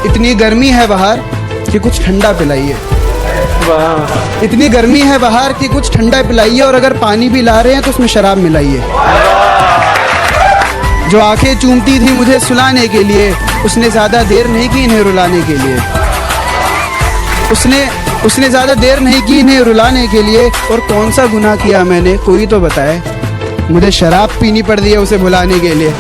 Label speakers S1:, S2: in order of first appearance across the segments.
S1: इतनी गर्मी है बाहर कि कुछ ठंडा पिलाइए। इतनी गर्मी है बाहर कि कुछ ठंडा पिलाइए, और अगर पानी भी ला रहे हैं तो उसमें शराब मिलाइए। जो आंखें चूमती थी मुझे सुलाने के लिए, उसने ज़्यादा देर नहीं की इन्हें रुलाने के लिए। उसने ज़्यादा देर नहीं की इन्हें रुलाने के लिए। और कौन सा गुनाह किया मैंने, कोई तो बताए। मुझे शराब पीनी पड़ रही है उसे भुलाने के लिए।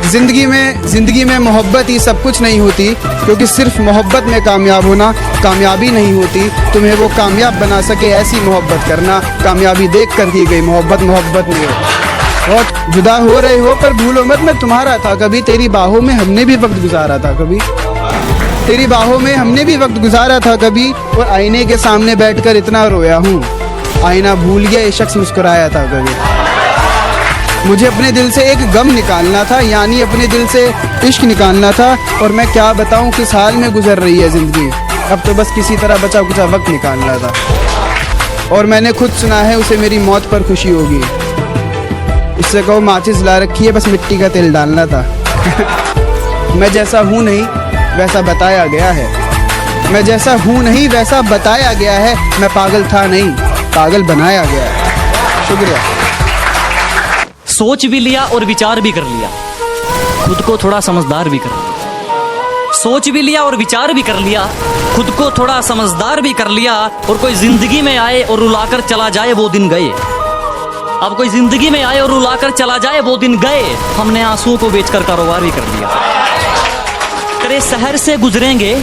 S1: ज़िंदगी में मोहब्बत ही सब कुछ नहीं होती, क्योंकि सिर्फ मोहब्बत में कामयाब होना कामयाबी नहीं होती। तुम्हें वो कामयाब बना सके ऐसी मोहब्बत करना। कामयाबी देख कर की गई मोहब्बत नहीं हो। बहुत जुदा हो रहे हो पर भूलो मत मैं तुम्हारा था कभी। तेरी बाहों में हमने भी वक्त गुजारा था कभी। तेरी बाहों में हमने भी वक्त गुजारा था कभी। और आईने के सामने बैठकर इतना रोया हूँ, आईना भूल गया ये शख्स मुस्कुराया था कभी। मुझे अपने दिल से एक गम निकालना था, यानी अपने दिल से इश्क निकालना था। और मैं क्या बताऊं किस हाल में गुजर रही है ज़िंदगी। अब तो बस किसी तरह बचा कुचा वक्त निकालना था। और मैंने खुद सुना है उसे मेरी मौत पर खुशी होगी। उससे कहो माचिस ला रखी है, बस मिट्टी का तेल डालना था। मैं जैसा हूँ नहीं वैसा बताया गया है। मैं जैसा हूँ नहीं वैसा बताया गया है। मैं पागल था नहीं, पागल बनाया गया है। शुक्रिया।
S2: सोच भी लिया और विचार भी कर लिया, खुद को थोड़ा समझदार भी कर लिया। सोच भी लिया और विचार भी कर लिया, खुद को थोड़ा समझदार भी कर लिया। और कोई जिंदगी में आए और रुलाकर चला जाए वो दिन गए। अब कोई जिंदगी में आए और रुलाकर चला जाए वो दिन गए। हमने आंसुओं को बेचकर कारोबार भी कर लिया। तेरे शहर से गुजरेंगे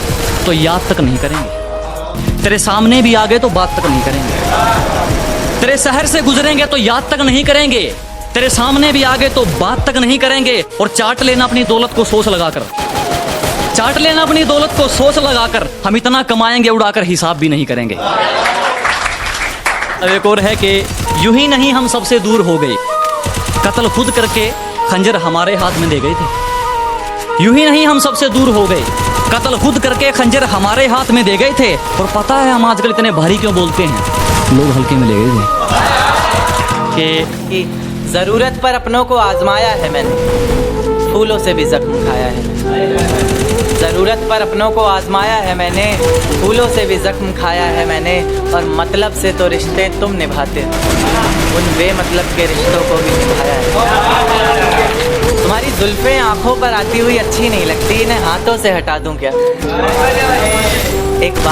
S2: तो याद तक नहीं करेंगे। तेरे सामने भी आ गए तो बात तक नहीं करेंगे। तेरे शहर से गुजरेंगे तो याद तक नहीं करेंगे। तेरे सामने भी आ गए तो बात तक नहीं करेंगे। और चाट लेना अपनी दौलत को सोच लगाकर, चाट लेना अपनी दौलत को सोच लगाकर। हम इतना कमाएंगे उड़ाकर हिसाब भी नहीं करेंगे। अब एक और है कि यूं ही नहीं हम सबसे दूर हो गए, कत्ल खुद करके खंजर हमारे हाथ में दे गए थे। यूं ही नहीं हम सबसे दूर हो गए, कत्ल खुद करके खंजर हमारे हाथ में दे गए थे। और पता है हम आजकल इतने भारी क्यों बोलते हैं, लोग हल्के में ले गए थे
S3: कि ज़रूरत पर अपनों को आजमाया है मैंने, फूलों से भी जख्म खाया है। ज़रूरत पर अपनों को आजमाया है मैंने, फूलों से भी जख्म खाया है मैंने। और मतलब से तो रिश्ते तुम निभाते हो, उन बेमतलब के रिश्तों को भी निभाया है। तुम्हारी जुल्फें आंखों पर आती हुई अच्छी नहीं लगती, इन्हें हाथों से हटा दूं क्या? एक बात